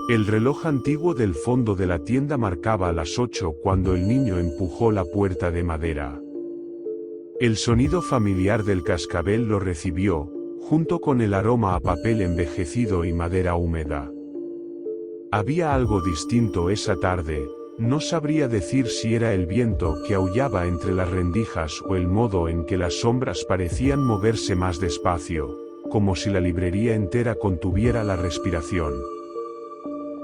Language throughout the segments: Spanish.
El reloj antiguo del fondo de la tienda marcaba las 8 cuando el niño empujó la puerta de madera. El sonido familiar del cascabel lo recibió, junto con el aroma a papel envejecido y madera húmeda. Había algo distinto esa tarde, no sabría decir si era el viento que aullaba entre las rendijas o el modo en que las sombras parecían moverse más despacio, como si la librería entera contuviera la respiración.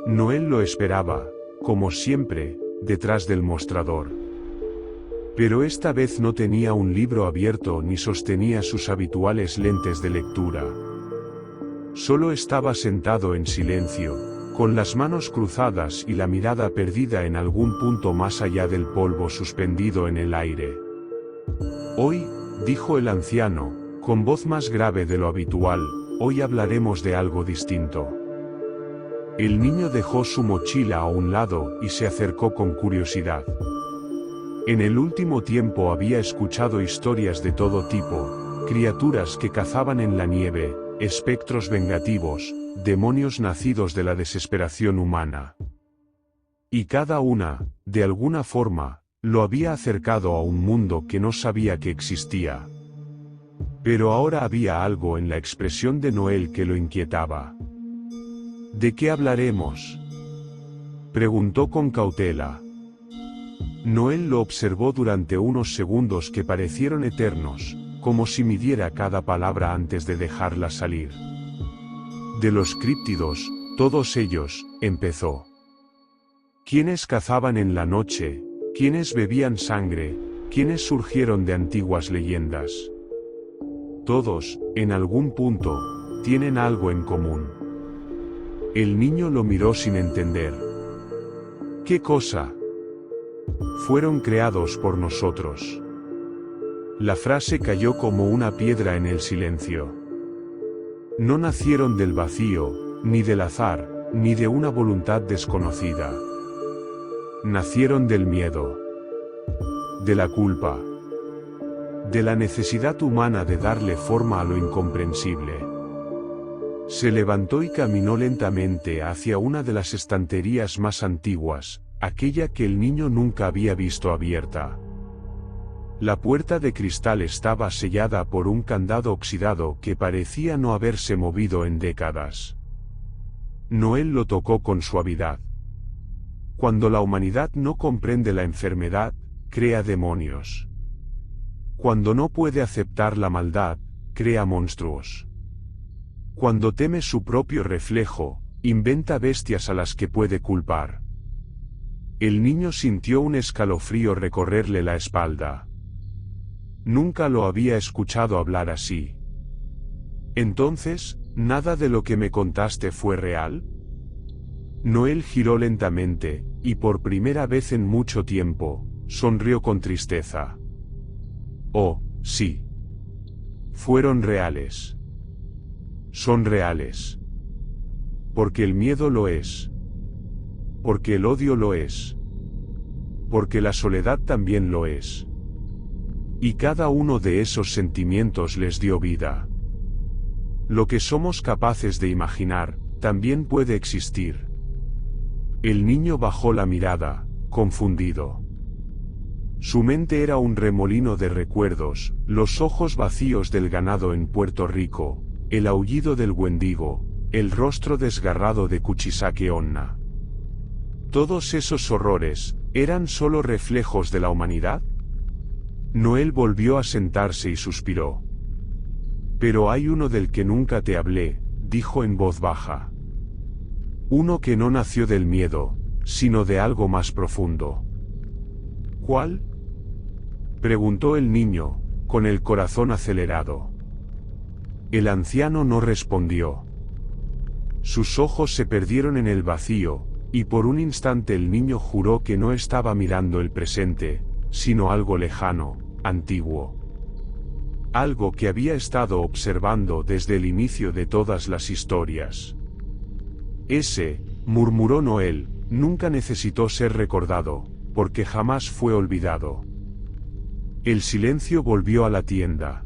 Noel lo esperaba, como siempre, detrás del mostrador. Pero esta vez no tenía un libro abierto ni sostenía sus habituales lentes de lectura. Solo estaba sentado en silencio, con las manos cruzadas y la mirada perdida en algún punto más allá del polvo suspendido en el aire. Hoy, dijo el anciano, con voz más grave de lo habitual, hoy hablaremos de algo distinto. El niño dejó su mochila a un lado y se acercó con curiosidad. En el último tiempo había escuchado historias de todo tipo, criaturas que cazaban en la nieve, espectros vengativos, demonios nacidos de la desesperación humana. Y cada una, de alguna forma, lo había acercado a un mundo que no sabía que existía. Pero ahora había algo en la expresión de Noel que lo inquietaba. ¿De qué hablaremos?, preguntó con cautela. Noel lo observó durante unos segundos que parecieron eternos, como si midiera cada palabra antes de dejarla salir. De los críptidos, todos ellos, empezó. ¿Quiénes cazaban en la noche? ¿Quiénes bebían sangre? ¿Quiénes surgieron de antiguas leyendas? Todos, en algún punto, tienen algo en común. El niño lo miró sin entender. ¿Qué cosa? Fueron creados por nosotros. La frase cayó como una piedra en el silencio. No nacieron del vacío, ni del azar, ni de una voluntad desconocida. Nacieron del miedo, de la culpa, de la necesidad humana de darle forma a lo incomprensible. Se levantó y caminó lentamente hacia una de las estanterías más antiguas, aquella que el niño nunca había visto abierta. La puerta de cristal estaba sellada por un candado oxidado que parecía no haberse movido en décadas. Noel lo tocó con suavidad. Cuando la humanidad no comprende la enfermedad, crea demonios. Cuando no puede aceptar la maldad, crea monstruos. Cuando teme su propio reflejo, inventa bestias a las que puede culpar. El niño sintió un escalofrío recorrerle la espalda. Nunca lo había escuchado hablar así. Entonces, ¿nada de lo que me contaste fue real? Noel giró lentamente, y por primera vez en mucho tiempo, sonrió con tristeza. Oh, sí. Fueron reales. Son reales. Porque el miedo lo es. Porque el odio lo es. Porque la soledad también lo es. Y cada uno de esos sentimientos les dio vida. Lo que somos capaces de imaginar, también puede existir. El niño bajó la mirada, confundido. Su mente era un remolino de recuerdos, los ojos vacíos del ganado en Puerto Rico, el aullido del Wendigo, el rostro desgarrado de Kuchisake Onna. ¿Todos esos horrores, eran solo reflejos de la humanidad? Noel volvió a sentarse y suspiró. Pero hay uno del que nunca te hablé, dijo en voz baja. Uno que no nació del miedo, sino de algo más profundo. ¿Cuál?, preguntó el niño, con el corazón acelerado. El anciano no respondió. Sus ojos se perdieron en el vacío, y por un instante el niño juró que no estaba mirando el presente, sino algo lejano, antiguo. Algo que había estado observando desde el inicio de todas las historias. Ese, murmuró Noel, nunca necesitó ser recordado, porque jamás fue olvidado. El silencio volvió a la tienda.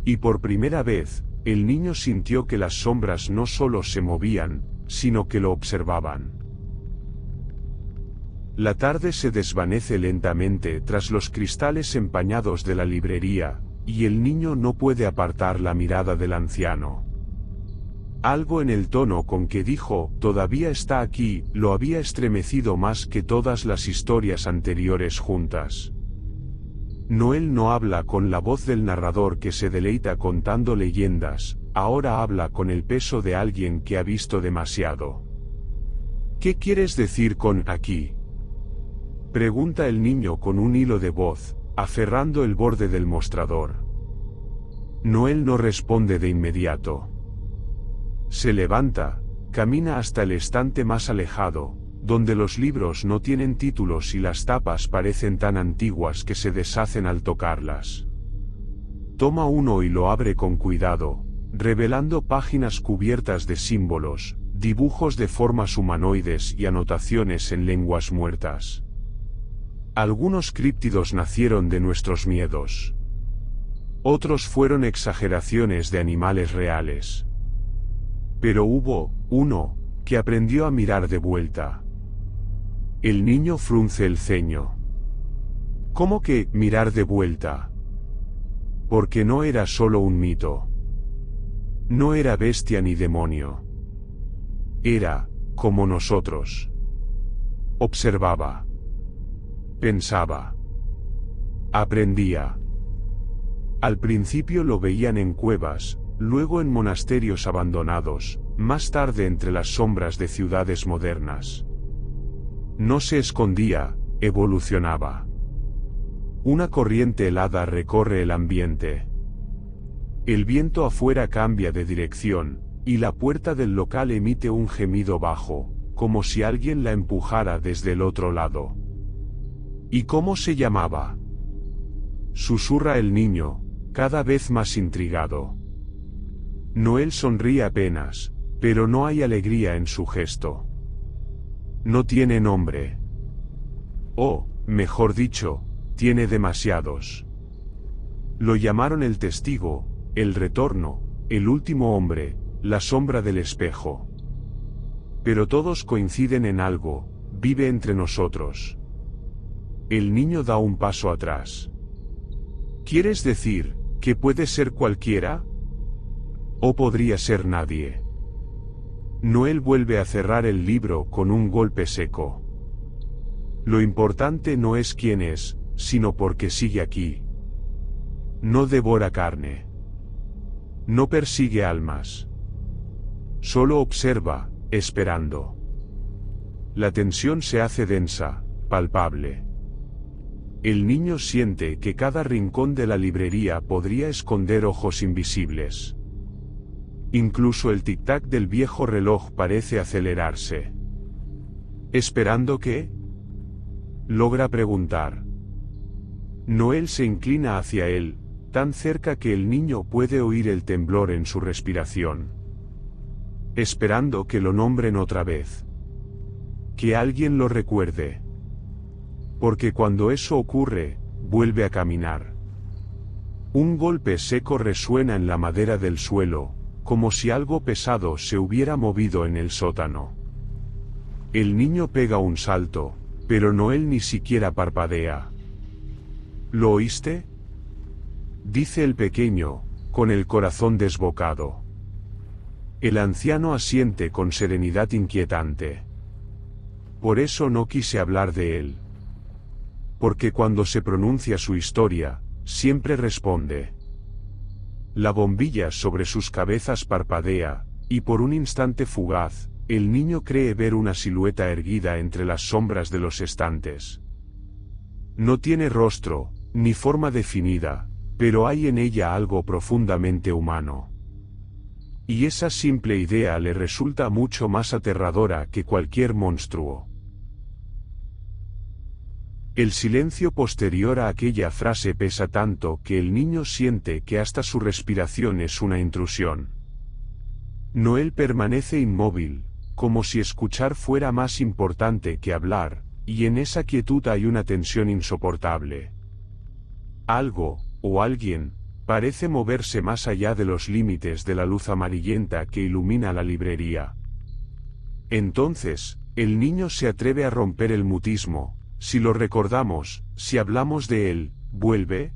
Y por primera vez, el niño sintió que las sombras no solo se movían, sino que lo observaban. La tarde se desvanece lentamente tras los cristales empañados de la librería, y el niño no puede apartar la mirada del anciano. Algo en el tono con que dijo, "todavía está aquí", lo había estremecido más que todas las historias anteriores juntas. Noel no habla con la voz del narrador que se deleita contando leyendas, ahora habla con el peso de alguien que ha visto demasiado. ¿Qué quieres decir con aquí?, pregunta el niño con un hilo de voz, aferrando el borde del mostrador. Noel no responde de inmediato. Se levanta, camina hasta el estante más alejado, donde los libros no tienen títulos y las tapas parecen tan antiguas que se deshacen al tocarlas. Toma uno y lo abre con cuidado, revelando páginas cubiertas de símbolos, dibujos de formas humanoides y anotaciones en lenguas muertas. Algunos críptidos nacieron de nuestros miedos. Otros fueron exageraciones de animales reales. Pero hubo uno que aprendió a mirar de vuelta. El niño frunce el ceño. ¿Cómo que mirar de vuelta? Porque no era solo un mito. No era bestia ni demonio. Era, como nosotros. Observaba. Pensaba. Aprendía. Al principio lo veían en cuevas, luego en monasterios abandonados, más tarde entre las sombras de ciudades modernas. No se escondía, evolucionaba. Una corriente helada recorre el ambiente. El viento afuera cambia de dirección, y la puerta del local emite un gemido bajo, como si alguien la empujara desde el otro lado. ¿Y cómo se llamaba?, susurra el niño, cada vez más intrigado. Noel sonríe apenas, pero no hay alegría en su gesto. No tiene nombre. O, mejor dicho, tiene demasiados. Lo llamaron el testigo, el retorno, el último hombre, la sombra del espejo. Pero todos coinciden en algo: vive entre nosotros. El niño da un paso atrás. ¿Quieres decir que puede ser cualquiera? ¿O podría ser nadie? Noel vuelve a cerrar el libro con un golpe seco. Lo importante no es quién es, sino por qué sigue aquí. No devora carne. No persigue almas. Solo observa, esperando. La tensión se hace densa, palpable. El niño siente que cada rincón de la librería podría esconder ojos invisibles. Incluso el tic-tac del viejo reloj parece acelerarse. ¿Esperando qué?, logra preguntar. Noel se inclina hacia él, tan cerca que el niño puede oír el temblor en su respiración. Esperando que lo nombren otra vez. Que alguien lo recuerde. Porque cuando eso ocurre, vuelve a caminar. Un golpe seco resuena en la madera del suelo, como si algo pesado se hubiera movido en el sótano. El niño pega un salto, pero Noel ni siquiera parpadea. ¿Lo oíste?, dice el pequeño, con el corazón desbocado. El anciano asiente con serenidad inquietante. Por eso no quise hablar de él. Porque cuando se pronuncia su historia, siempre responde. La bombilla sobre sus cabezas parpadea, y por un instante fugaz, el niño cree ver una silueta erguida entre las sombras de los estantes. No tiene rostro, ni forma definida, pero hay en ella algo profundamente humano. Y esa simple idea le resulta mucho más aterradora que cualquier monstruo. El silencio posterior a aquella frase pesa tanto que el niño siente que hasta su respiración es una intrusión. Noel permanece inmóvil, como si escuchar fuera más importante que hablar, y en esa quietud hay una tensión insoportable. Algo, o alguien, parece moverse más allá de los límites de la luz amarillenta que ilumina la librería. Entonces, el niño se atreve a romper el mutismo. Si lo recordamos, si hablamos de él, ¿vuelve?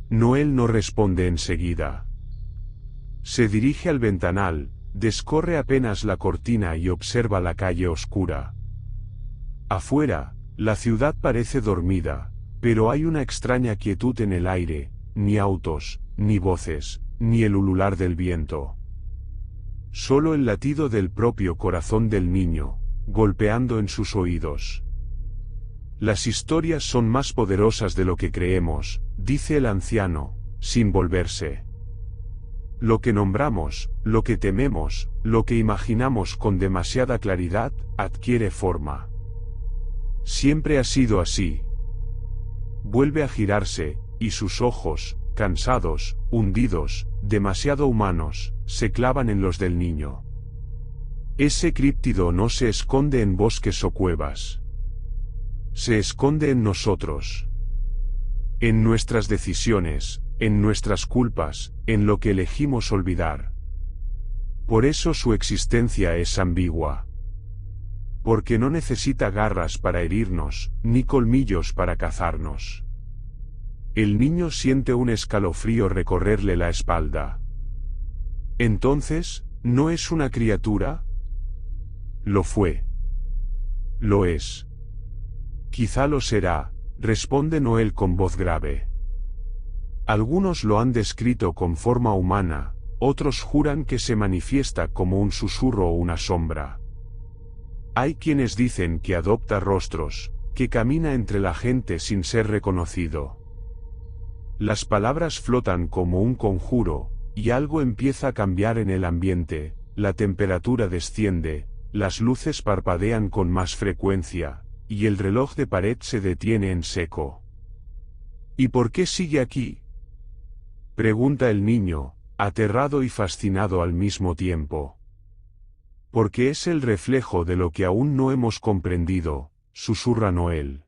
Noel no responde enseguida. Se dirige al ventanal, descorre apenas la cortina y observa la calle oscura. Afuera, la ciudad parece dormida, pero hay una extraña quietud en el aire, ni autos, ni voces, ni el ulular del viento. Solo el latido del propio corazón del niño, golpeando en sus oídos. Las historias son más poderosas de lo que creemos, dice el anciano, sin volverse. Lo que nombramos, lo que tememos, lo que imaginamos con demasiada claridad, adquiere forma. Siempre ha sido así. Vuelve a girarse, y sus ojos, cansados, hundidos, demasiado humanos, se clavan en los del niño. Ese críptido no se esconde en bosques o cuevas. Se esconde en nosotros. En nuestras decisiones, en nuestras culpas, en lo que elegimos olvidar. Por eso su existencia es ambigua. Porque no necesita garras para herirnos, ni colmillos para cazarnos. El niño siente un escalofrío recorrerle la espalda. Entonces, ¿no es una criatura? Lo fue. Lo es. Quizá lo será, responde Noel con voz grave. Algunos lo han descrito con forma humana, otros juran que se manifiesta como un susurro o una sombra. Hay quienes dicen que adopta rostros, que camina entre la gente sin ser reconocido. Las palabras flotan como un conjuro, y algo empieza a cambiar en el ambiente, la temperatura desciende, las luces parpadean con más frecuencia, y el reloj de pared se detiene en seco. ¿Y por qué sigue aquí?, pregunta el niño, aterrado y fascinado al mismo tiempo. Porque es el reflejo de lo que aún no hemos comprendido, susurra Noel.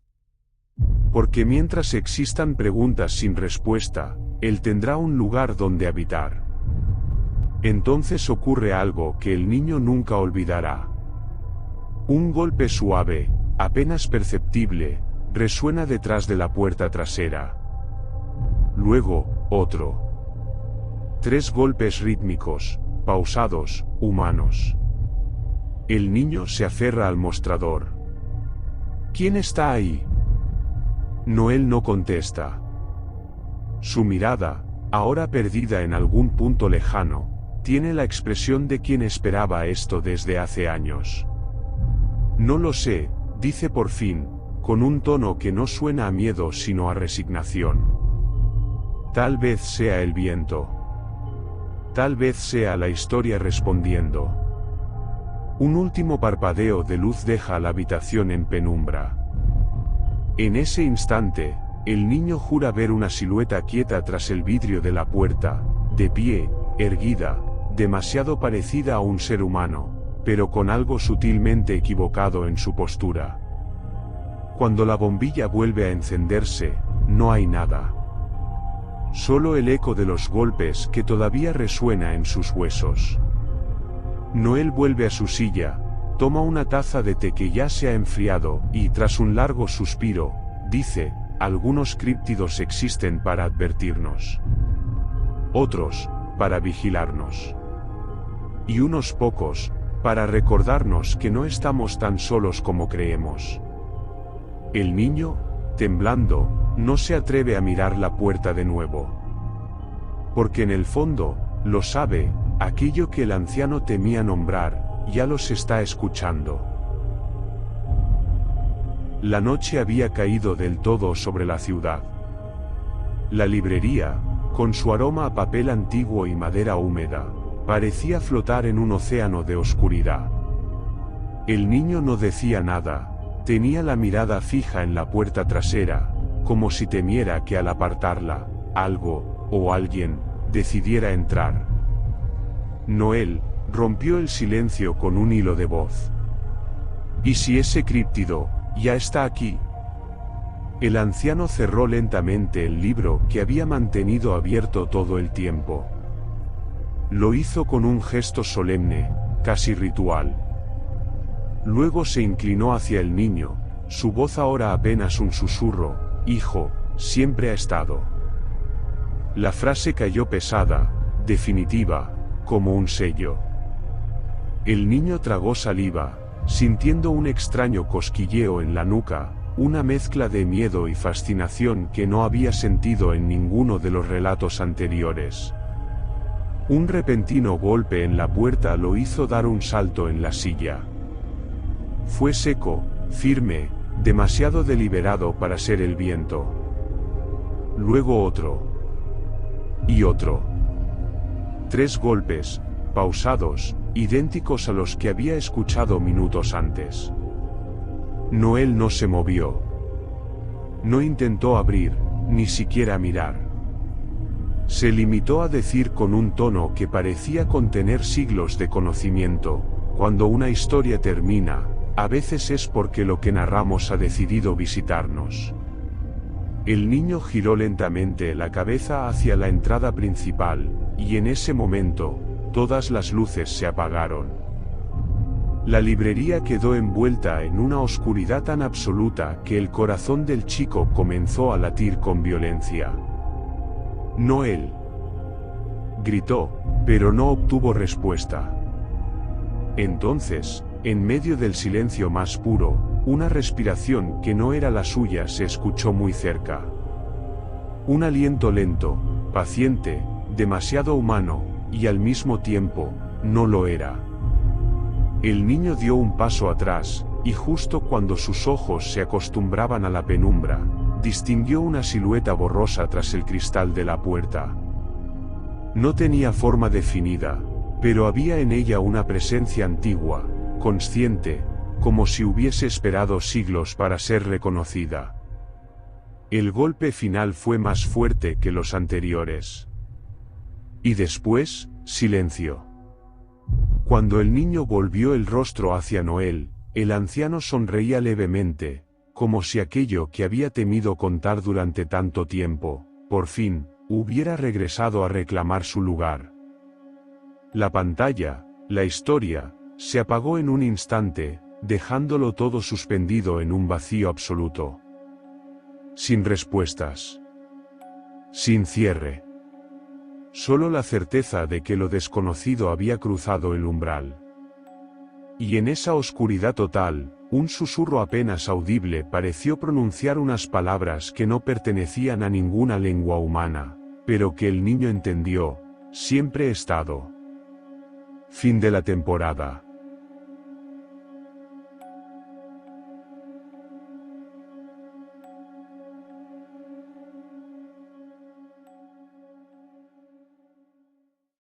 Porque mientras existan preguntas sin respuesta, él tendrá un lugar donde habitar. Entonces ocurre algo que el niño nunca olvidará. Un golpe suave, apenas perceptible, resuena detrás de la puerta trasera. Luego, otro. 3 golpes rítmicos, pausados, humanos. El niño se aferra al mostrador. ¿Quién está ahí? Noel no contesta. Su mirada, ahora perdida en algún punto lejano, tiene la expresión de quien esperaba esto desde hace años. No lo sé, dice por fin, con un tono que no suena a miedo sino a resignación. Tal vez sea el viento. Tal vez sea la historia respondiendo. Un último parpadeo de luz deja la habitación en penumbra. En ese instante, el niño jura ver una silueta quieta tras el vidrio de la puerta, de pie, erguida, demasiado parecida a un ser humano, pero con algo sutilmente equivocado en su postura. Cuando la bombilla vuelve a encenderse, no hay nada. Solo el eco de los golpes que todavía resuena en sus huesos. Noel vuelve a su silla, toma una taza de té que ya se ha enfriado, y tras un largo suspiro, dice, algunos críptidos existen para advertirnos. Otros, para vigilarnos. Y unos pocos, para recordarnos que no estamos tan solos como creemos. El niño, temblando, no se atreve a mirar la puerta de nuevo. Porque en el fondo, lo sabe, aquello que el anciano temía nombrar, ya los está escuchando. La noche había caído del todo sobre la ciudad. La librería, con su aroma a papel antiguo y madera húmeda, parecía flotar en un océano de oscuridad. El niño no decía nada, tenía la mirada fija en la puerta trasera, como si temiera que al apartarla, algo, o alguien, decidiera entrar. Noel rompió el silencio con un hilo de voz. ¿Y si ese críptido ya está aquí? El anciano cerró lentamente el libro que había mantenido abierto todo el tiempo. Lo hizo con un gesto solemne, casi ritual. Luego se inclinó hacia el niño, su voz ahora apenas un susurro: hijo, siempre ha estado. La frase cayó pesada, definitiva, como un sello. El niño tragó saliva, sintiendo un extraño cosquilleo en la nuca, una mezcla de miedo y fascinación que no había sentido en ninguno de los relatos anteriores. Un repentino golpe en la puerta lo hizo dar un salto en la silla. Fue seco, firme, demasiado deliberado para ser el viento. Luego otro. Y otro. 3 golpes, pausados, idénticos a los que había escuchado minutos antes. Noel no se movió. No intentó abrir, ni siquiera mirar. Se limitó a decir con un tono que parecía contener siglos de conocimiento: cuando una historia termina, a veces es porque lo que narramos ha decidido visitarnos. El niño giró lentamente la cabeza hacia la entrada principal, y en ese momento, todas las luces se apagaron. La librería quedó envuelta en una oscuridad tan absoluta que el corazón del chico comenzó a latir con violencia. «Noel», gritó, pero no obtuvo respuesta. Entonces, en medio del silencio más puro, una respiración que no era la suya se escuchó muy cerca. Un aliento lento, paciente, demasiado humano, y al mismo tiempo, no lo era. El niño dio un paso atrás, y justo cuando sus ojos se acostumbraban a la penumbra, distinguió una silueta borrosa tras el cristal de la puerta. No tenía forma definida, pero había en ella una presencia antigua, consciente, como si hubiese esperado siglos para ser reconocida. El golpe final fue más fuerte que los anteriores. Y después, silencio. Cuando el niño volvió el rostro hacia Noel, el anciano sonreía levemente, como si aquello que había temido contar durante tanto tiempo, por fin, hubiera regresado a reclamar su lugar. La pantalla, la historia, se apagó en un instante, dejándolo todo suspendido en un vacío absoluto. Sin respuestas. Sin cierre. Solo la certeza de que lo desconocido había cruzado el umbral. Y en esa oscuridad total, un susurro apenas audible pareció pronunciar unas palabras que no pertenecían a ninguna lengua humana, pero que el niño entendió: siempre he estado. Fin de la temporada.